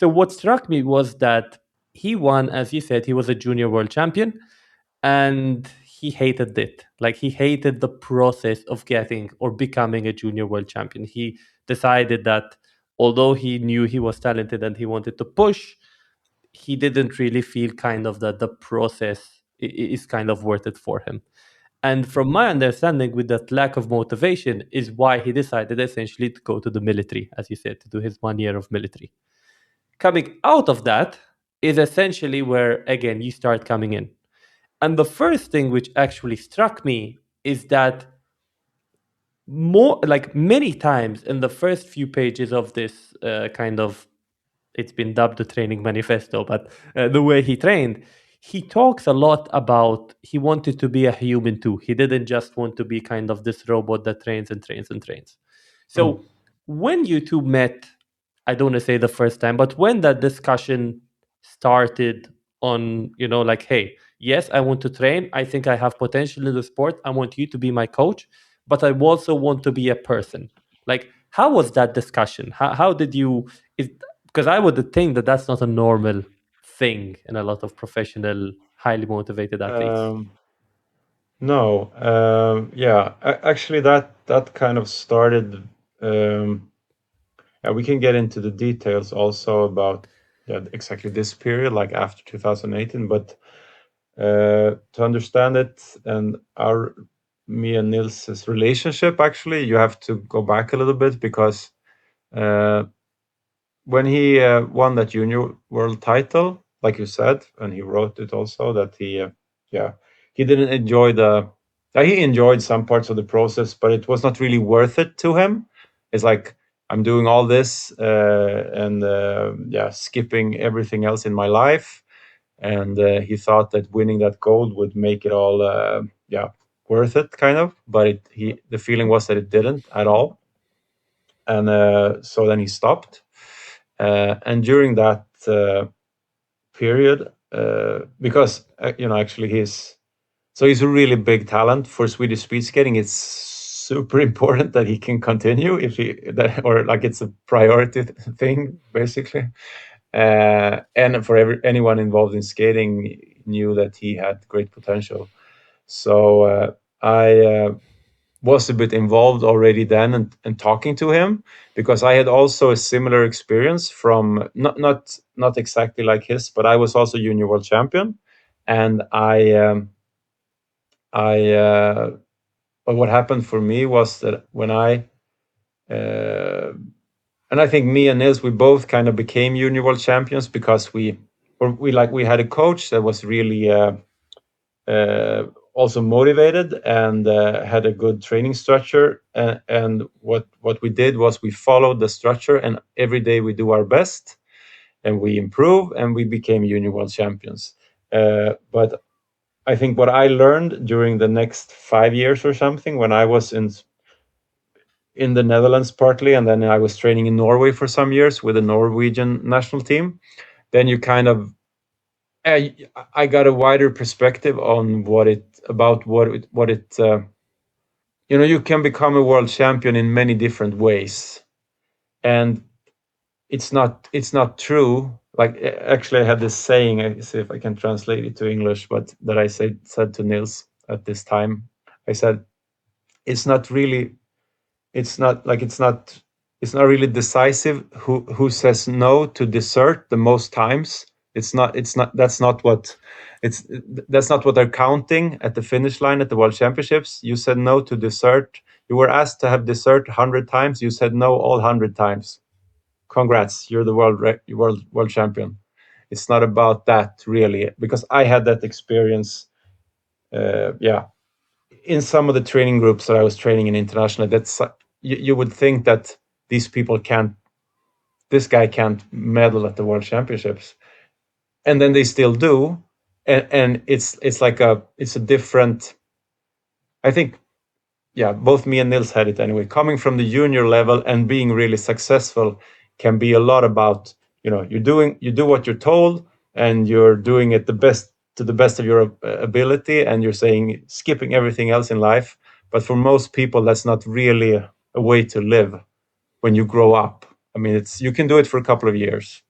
So what struck me was that he won, as you said, he was a junior world champion, and he hated it. Like, he hated the process of getting or becoming a junior world champion. He decided that although he knew he was talented and he wanted to push, he didn't really feel kind of that the process is kind of worth it for him. And from my understanding, with that lack of motivation, is why he decided essentially to go to the military, as you said, to do his 1 year of military. Coming out of that is essentially where, again, you start coming in. And the first thing which actually struck me is that more like many times in the first few pages of this kind of, it's been dubbed the training manifesto, but the way he trained, he talks a lot about he wanted to be a human too. He didn't just want to be kind of this robot that trains and trains and trains. So when you two met, I don't want to say the first time, but when that discussion started on, like, hey, yes, I want to train. I think I have potential in the sport. I want you to be my coach, but I also want to be a person. Like, how was that discussion? How did you, because I would think that that's not a normal thing in a lot of professional, highly motivated athletes. No, yeah, actually, that kind of started. Yeah, we can get into the details also about, yeah, exactly this period, like after 2018. But to understand it and me and Nils's relationship, actually, you have to go back a little bit because uh, when he won that junior world title, like you said, and he wrote it also that yeah, he didn't enjoy he enjoyed some parts of the process, but it was not really worth it to him. It's like, I'm doing all this and yeah, skipping everything else in my life, and he thought that winning that gold would make it all yeah, worth it, kind of. But the feeling was that it didn't at all, and so then he stopped. And during that period, because actually he's a really big talent for Swedish speed skating. It's super important that he can continue, or like, it's a priority thing, basically. And for anyone involved in skating knew that he had great potential. So I was a bit involved already then, and talking to him, because I had also a similar experience from, not exactly like his, but I was also junior world champion, and I but what happened for me was that when uh, and I think me and Nils, we both kind of became junior world champions because we had a coach that was really uh, also motivated and had a good training structure. And what we did was we followed the structure, and every day we do our best, and we improve, and we became junior world champions. But I think what I learned during the next 5 years or something, when I was in the Netherlands partly, and then I was training in Norway for some years with the Norwegian national team, then you kind of I got a wider perspective on what it you can become a world champion in many different ways, and it's not true. Like, actually, I had this saying. I see if I can translate it to English, but that I said to Nils at this time. I said, it's not really it's not really decisive who says no to dessert the most times. It's not it's that's not what they're counting at the finish line at the world championships. You said no to dessert. You were asked to have dessert 100 times. You said no all 100 times. Congrats, you're the world champion. It's not about that, really, because I had that experience. Yeah, in some of the training groups that I was training in internationally, you would think that these people can't, this guy can't medal at the world championships, and then they still do, and it's like it's a different. I think, yeah, both me and Nils had it anyway. Coming from the junior level and being really successful can be a lot about, you do what you're told, and you're doing it to the best of your ability, and you're saying skipping everything else in life. But for most people, that's not really a way to live when you grow up. I mean, you can do it for a couple of years,